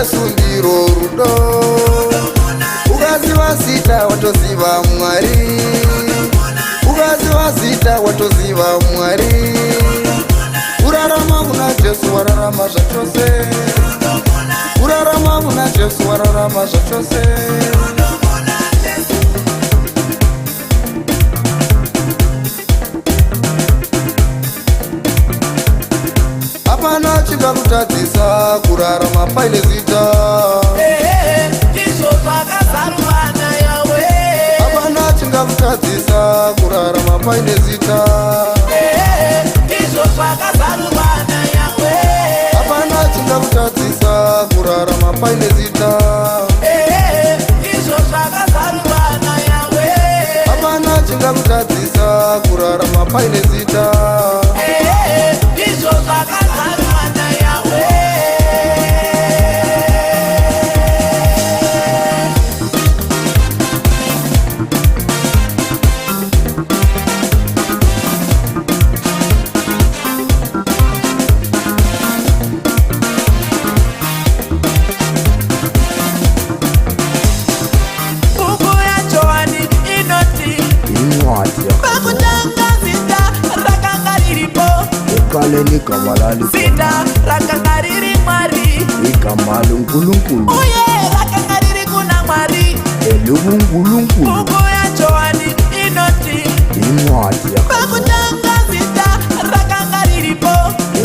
Jesu ndiro rudo. Ukaziva zita watoziva Mwari. Ukaziva zita watoziva Mwari. Kurarama muna Jesu wararama zvachose. Kurarama muna Jesu wararama zvachose. Hapana chingakutadzisa kurarama paine zita. Hapana chingakutadzisa kurarama paine zita. Hapana chingakutadzisa kurarama paine zita. Hapana chingakutadzisa kurarama paine zita. Zita rakangariri Mwari. Ikamalo nkulunkulu. Uye rakangariri kuna Mwari. Elubungulunkulu. Buku ya Johani inoti. Incwadi Pakutanga zita rakangariri po.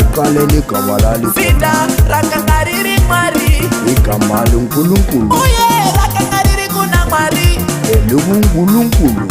Ekaleni kabalali. Zita rakangariri Mwari. Ikamalo nkulunkulu. Uye rakangariri kuna Mwari. Elubungulunkulu.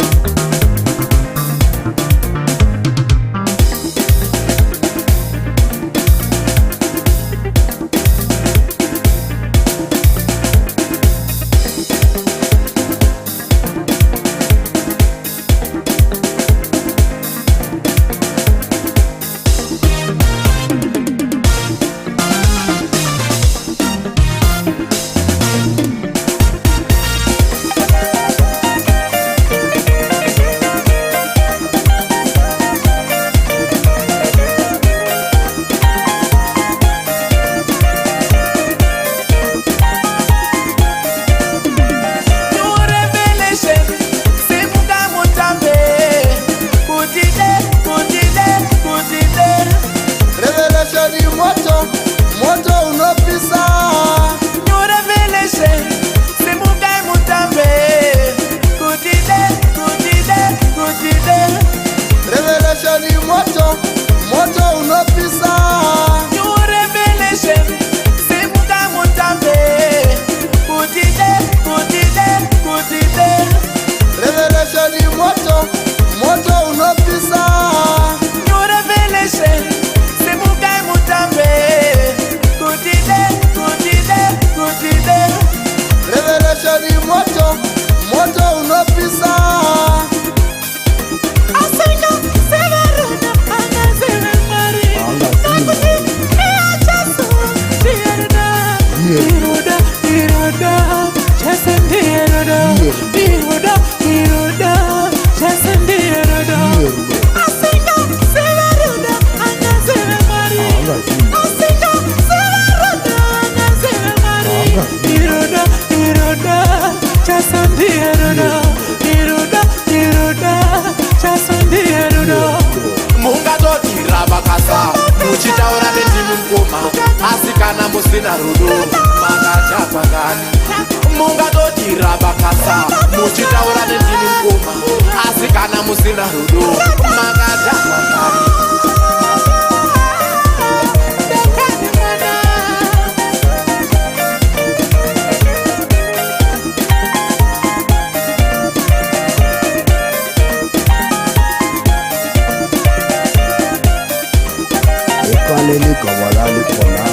Muchitaura nendimi mkoma, asikana musina rudo, makachapa gani. Mungatoti rabakasa, muchitaura nendimi mkoma, asikana musina rudo, makachapa gani. Ekaleni kabalali kona.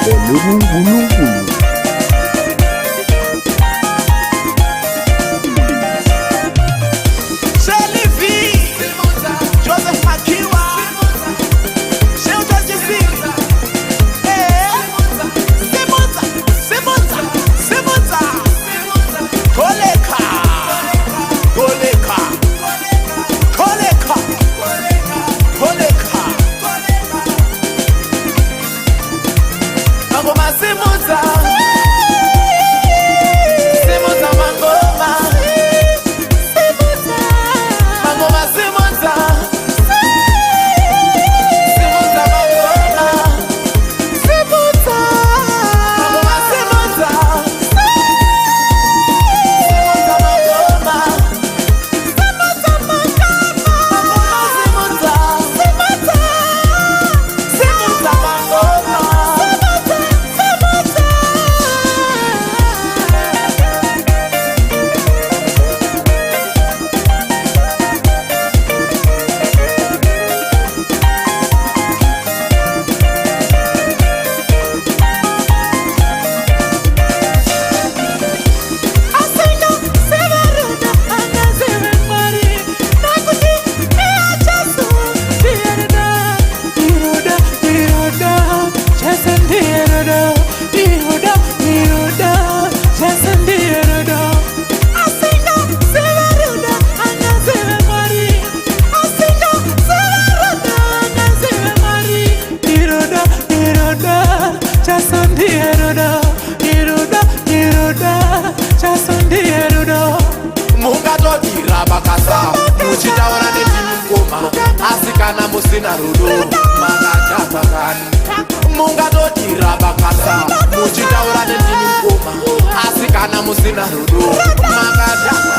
Elubungulunkulu. musina rudo makachapa kani. Mungadotirabakasa muchitaura nendini mukoma asi kana musina rudo makachapa